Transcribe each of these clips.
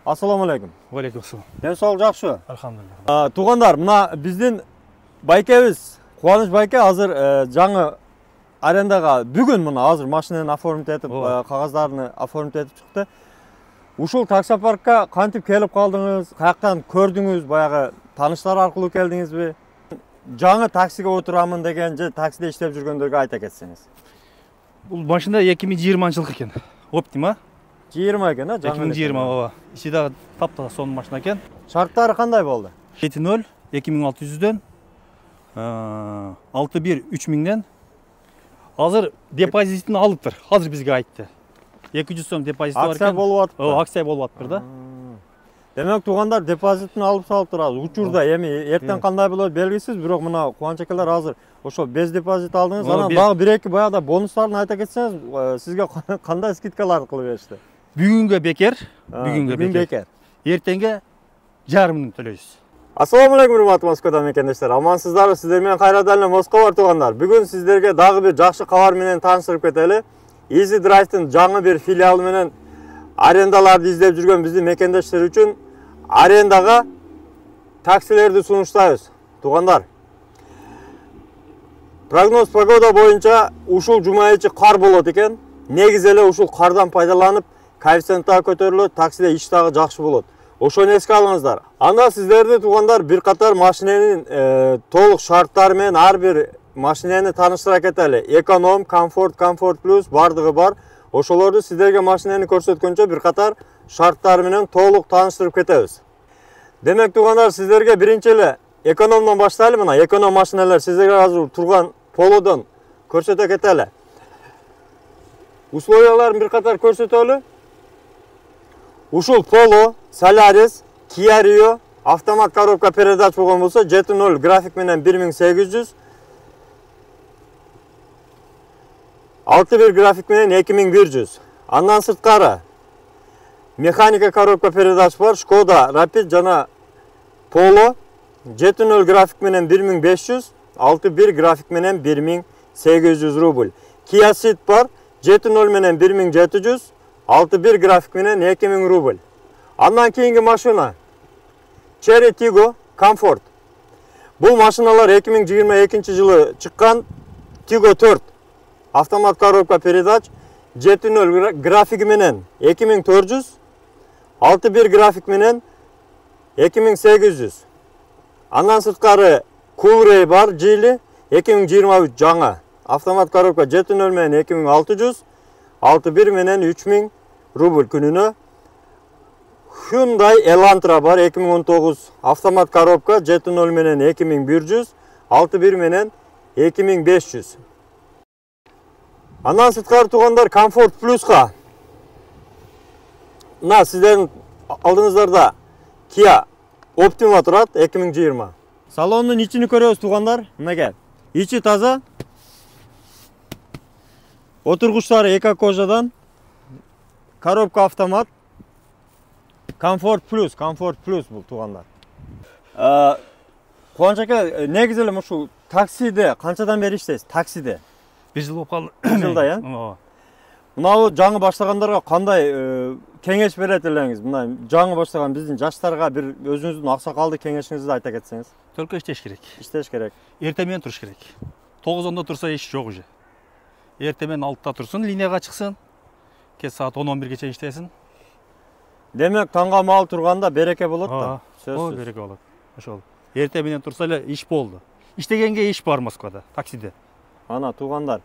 Assalamu alaikum. Wa alaikum assalam. Ben sağ ol, жақсы. Alhamdulillah. Туғандар, мына біздің байкебіз, Қуаныш байке азыр жаңы арендаға бүгін мына азыр машинаны оформить етіп, қағаздарын оформить етіп шықты. Ушул таксопаркка кантип келип калдыңыз, каяктан көрдүңүз, баягы таныштар аркылуу келдиңизби? Жаңы таксиге отурамын деген же таксиде иштеп жүргөндөргө айта кетсеңиз. Бул машина 2020 жылкы экен. Optima. 20 экен, а? 2020 ооба. Ичиде таптала сонун машина экен. Шарттары кандай болду? 7.0 2600дөн 6.1 3000ден азыр депозитин алыптыр. Азыр бизге айтты. 200 сом депозит бар экен. Акция болуп атып. Ооба, акция болуп атыптыр да. Демек туғандар депозитин алып салып турат. Учурда эми эртең кандай болот белгисиз, бирок мына Кубаныч акелер азыр ошо без депозит алдыңыз. Анан дагы 1-2 баягыда бонустарын айта кетсеңиз, сизге кандай скидкалар кылып беришти? Бүгүнгө бекер, бүгүнгө бекер. Эртеңге жарымын төлөйсүз. Assalamu alaikum урматтуу Москвада мекендештер. Амансыздарбы? Сиздер менен кайрадан эле Москва бар тугандар. Бүгүн сиздерге дагы бир жакшы кабар менен тааныштырып кетели. Easy Drive'дын жаңы бир филиалы менен арендаларды издеп жүргөн биздин мекендештер үчүн арендага таксилерди сунуштайбыз. Тугандар, прогноз погода боюнча ушул жума ичи кар болот экен. Негизи эле ушул кардан пайдаланып, коэффициент дагы көтөрүлөт, таксиде иш дагы жакшы болот. Ошону эске алыңыздар. Анда сиздерди тугандар бир катар машиненин толук шарттары менен ар бир машинени тааныштыра кетели. Эконом, комфорт, комфорт плюс бардыгы бар. Ошолорду сиздерге машинени көрсөткөнчө бир катар шарттары менен толук тааныштырып кетебиз. Демек тугандар, сиздерге биринчи эле экономдон баштайлы. Мына эконом машиналар сиздерге азыр турган полодон көрсөтө кетели. Условияларын бир катар көрсөтөлү. Ушул Polo, Solaris, Kia Rio, автомат коробка передач болгон болсо 7.0 график менен 1800, 6.1 график менен 2100. Андан сырткары механика коробка передач бар, Skoda Rapid жана Polo 7.0 график менен 1500, 6.1 график менен 1800 рубль. Kia Ceed бар, 7.0 менен 1700, 6.1 график менен 2000 рубль. Андан кийинки машина Chery Tiggo Comfort. Бул машиналар 2022 жылы чыккан Tiggo 4. Автомат коробка передач 7.0 графиги менен 2400, 6.1 график менен 2800. Андан сырткары Coolray бар, Geely 2023 жаңы. Автомат коробка 7.0 менен 2600, 6.1 менен 3000 рубль күнүнө. Hyundai Elantra бар 2019. Автомат коробка 7.0 менен 2100, 6.1 менен 2500. Андан сырткары тугандар Comfort Plus'ка. Мына сиздердин алдыңыздарда Kia Optima турат 2020. Салондун ичини көрөбүз тугандар. Мынакей. Ичи таза. Отургучтары эко кожадан. Коробка автомат. Comfort Plus бул тугандар. Кубаныч ака, негизи эле ушул таксиде канчадан бери иштейсиз? Таксиде 1 жыл болуп калды. 1 жылда, я? Ооба. Мынау жаңы баштагандарга кандай кеңеш берет элеңиз? Мына жаңы баштаган биздин жаштарга бир өзүңүздүн аксакалдуу кеңешиңизди айта кетсеңиз. Только иштеш керек. Иштеш керек. Эртең менен туруш керек. 9:00 турса иш жок уже. Эртең менен 6:00 турсун, линияга чыксын. Кеч саат 10-11 чейин иштесин. Демек таңга маал турганда береке болот да. Сөзсүз. Береке болот. Ошол. Эртең менен турса эле иш болду. Иштегенге иш бар Москвада, таксиде. Ана тугандар.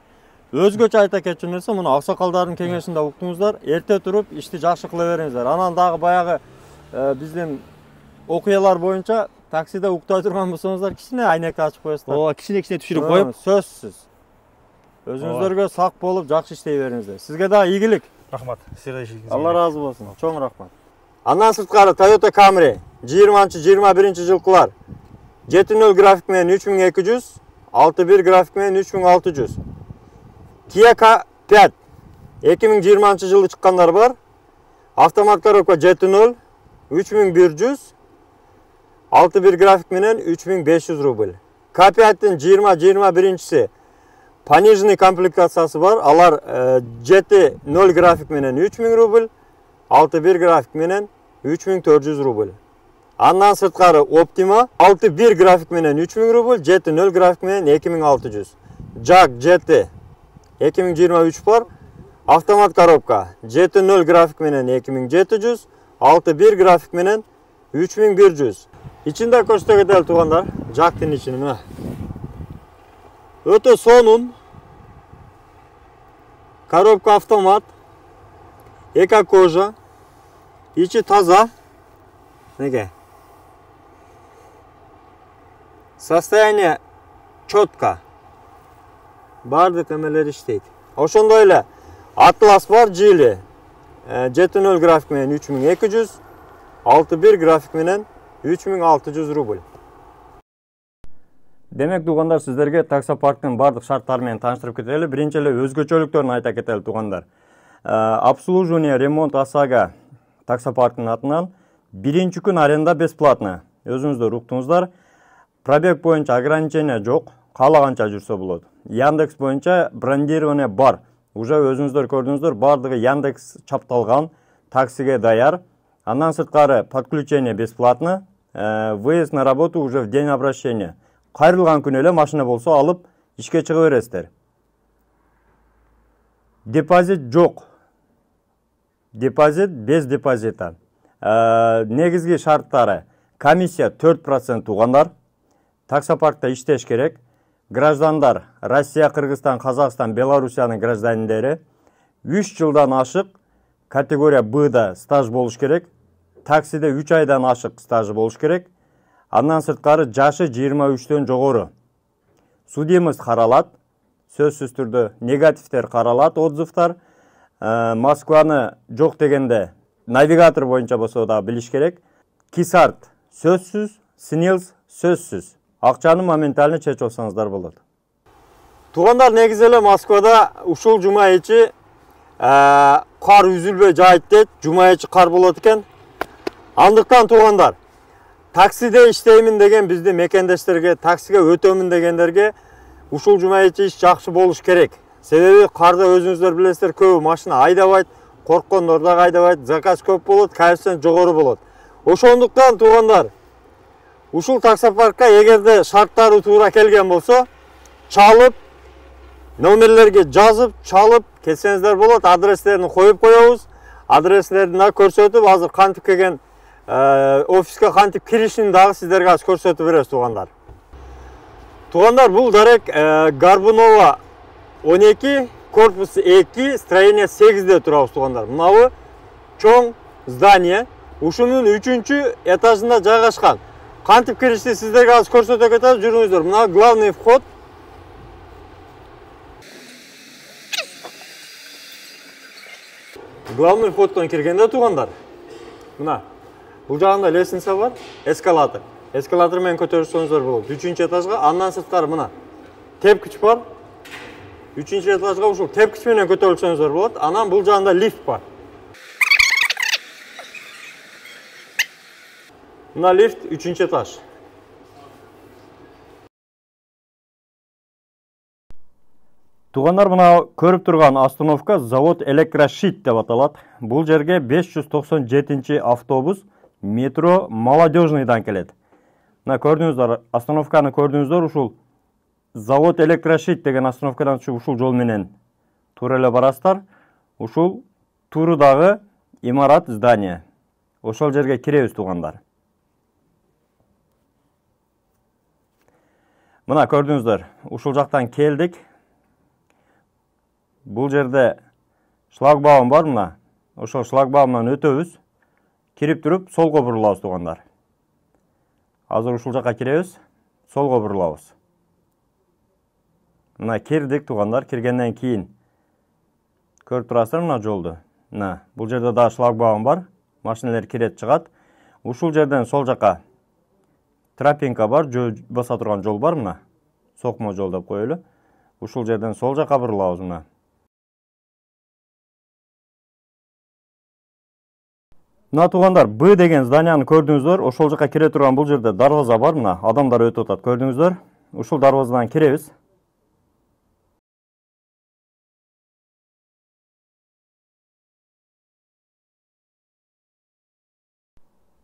Өзгөчө айта кетчү нерсе, муну аксакалдардын кеңешинде уктуңуздар, эрте туруп ишти жакшы кыла бериңиздер. Анан дагы баягы биздин окуялар боюнча таксиде уктай турган болсоңуздар, кичине айнекти ачып коесуздар. Ооба, кичине түшүрүп коюп, сөзсүз. Өзүңүздөргө сак болуп, жакшы иштей бериңиздер. Сизге дагы ийгилик. Рахмат. Сизге ийгилик. Алла разы болсун. Чоң рахмат. Андан сырткары Toyota Camry 20-21 жылкылар 7.0 график менен 3200, 6.1 график менен 3600. Kia K5 2020 жылы чыккандар бар. Автомат коробка 7.0 3100, 6.1 график менен 3500 рубль. K5'tin 20-21-си пониженный комплектациясы бар. Алар 7.0 график менен 3000 рубль, 6.1 график менен 3400 рубль. Андан сырткары Optima 6.1 график менен 3000 рубль, 7.0 график менен 2600. JAK 7 2023 бар. Автомат коробка 7.0 график менен 2700, 6.1 график менен 3100. İçinde көрсөтө кетели туугандар, жактын ичини мына. Өтө сонун. Коробка автомат. Эко-кожа. İçi таза. Неге? Состояние четко. Бардык эмелер иштейт. Ошондой эле Atlas бар жили. 7.0 график менен 3200, 6.1 график менен 3600 рубль. Демек туугандар, сиздерге таксопарктын бардык шарттары менен тааныштырып кетели. Биринчи эле өзгөчөлүктөрүн айта кетели туугандар. Обслуживание, ремонт ОСАГО таксопарктын атынан биринчи күн аренда бесплатно. Өзүңүздөр уктуңуздар. Пробег боюнча ограничение жок, каалаганча жүрсө болот. Яндекс боюнча брендирование бар. Уже өзүңүздөр көрдүңүздөр, бардыгы Яндекс чапталган, таксиге даяр. Андан сырткары подключение бесплатно. Выезд на работу уже в день обращения. Кайрылган күнү эле машина болсо алып ишке чыга бересиздер. Депозит жок. Депозит без депозита. Негизги шарттары: комиссия 4% туугандар. Таксопаркта иштеш керек. Граждандар Россия, Кыргызстан, Казакстан, Белоруссиянын гражданиндери 3 жылдан ашык категория Б'да стаж болуш керек. Таксиде 3 айдан ашык стажы болуш керек. Андан сырткары жашы 23-төн жогору. Судимыз каралат. Сөзсүз түрдө негативтер каралат, отзывтар. Москваны жок дегенде навигатор боюнча болсо да билиш керек. Кисарт сөзсүз, Снилс сөзсүз. Акчаны моментально чечип алсаңыздар болот. Туугандар, негизи эле Москвада ушул жума ичи кар үзүлбөй жаайт дейт. Жума ичи кар болот экен. Андыктан туугандар, таксиде иштеймин деген бизди мекендештерге, таксиге өтөмүн дегендерге ушул жума ичи иш жакшы болуш керек. Себеби карда өзүңүздөр билесиздер, көбү машина айдабайт, корккондор да айдабайт, заказ көп болот, коэффициент жогору болот. Ошондуктан туугандар, ушул таксопаркка эгерде шарттары туура келген болсо, чалып, номерлерге жазып, чалып келсеңиздер болот. Адрестерин коюп коебуз. Адрестерин да көрсөтүп, азыр кантип келген офиске кантип киришин дагы сиздерге азыр көрсөтүп беребиз туугандар. Туугандар, бул дарек Горбунова 12, корпус 2, строение 8де турабыз туугандар. Мынабы чоң здание, ушунун 3-чү этажында жайгашкан. Кантип киришти сиздерге азыр көрсөтө кетебиз, жүрүңүздөр. Мына главный вход. Главный входтон киргенде туугандар, мына бул жагында лестница бар, эскалатор. Эскалатор менен көтөрүлсөңүздөр болот 3-чү этажга. Андан сырткары мына тепкич бар. 3-чү этажга ушул тепкич менен көтөрүлсөңүздөр болот. Анан бул жагында лифт бар. Мына лифт 3-чү этаж. Туугандар, мына көрүп турган остановка завод Электрошит деп аталат. Бул жерге 597 автобус метро Молодежныйдан келет. Мына көрдүңүздөр, остановканы көрдүңүздөр, ушул завод Электрошит деген остановкадан ушул жол менен туура эле барасыздар. Ушул турудагы имарат, здание. Ошол жерге киребиз туугандар. Мына көрдүңүздөр, ушул жактан келдик. Бул жерде шлагбаум бар мына. Ошол шлагбаумдан өтөбүз. Кирип туруп солго бурулабыз туугандар. Азыр ушул жакка киребиз, солго бурулабыз. Мына кирдик туугандар, киргенден кийин көрүп турасыздар мына жолду. Мына бул жерде да шлагбаум бар. Машиналар кирет, чыгат. Ушул жерден сол жакка тропинка бар, баса турган жол бар мына. Сокмо жол деп коелу. Ушул жерден сол жакка бурулабыз мына. Мына туугандар, Б деген зданияны көрдүңүздөр. Ошол жакка кире турган бул жерде дарваза бар мына. Адамдар өтүп атат, көрдүңүздөр. Ушул дарвазадан киребиз.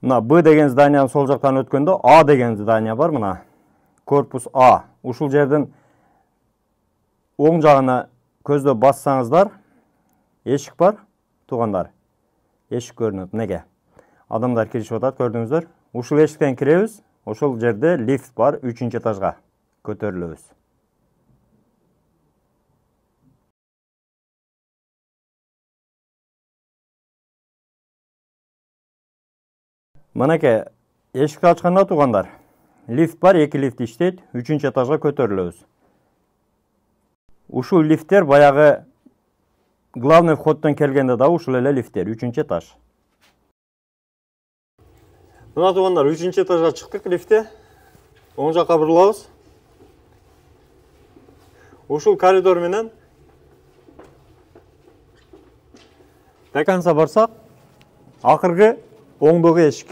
Мына Б деген зданияны сол жақтан өткөндө А деген здания бар, мына корпус А. Ушул жердин оң жагына көздөп бассаңыздар, эшик бар, туугандар. Эшик көрүнөт, неге? Адамдар киришип атат, көрдүңүздөр. Ушул эшиктен киребиз, ошол жерде лифт бар, 3-чү этажга көтөрүлөбүз. Мынакей, эшикти ачканда туугандар, лифт бар, 2 лифт иштейт, 3-чү этажга көтөрүлөбүз. Ушул лифттер баягы главный входдон келгенде да ушул эле лифттер, 3-чү этаж. Мына туугандар, 3-чү этажга чыктык лифтте. Оң жакка бурулабыз. Ушул коридор менен деканса барсак, акыркы оңдогу эшик.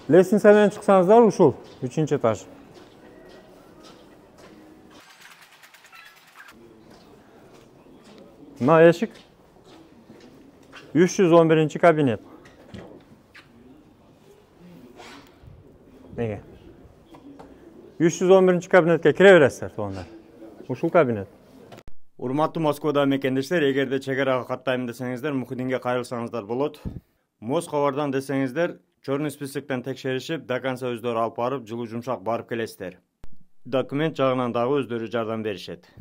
Лестница менен чыксаңыздар, ушул 3-чү этаж. Мына эшик 311 кабинет. Неге? 311 кабинетке кире бересиздер, туугандар. Ушул кабинет. Урматтуу Москвада мекендештер, эгерде чек арага каттайм десеңиздер, Мухиддинге кайрылсаңыздар болот. Москвадан десеңиздер, чорный списоктон текшеришип, до конца өздөрү алып барып, жылуу жумшак барып келесиздер. Документ жагынан дагы өздөрү жардам беришет.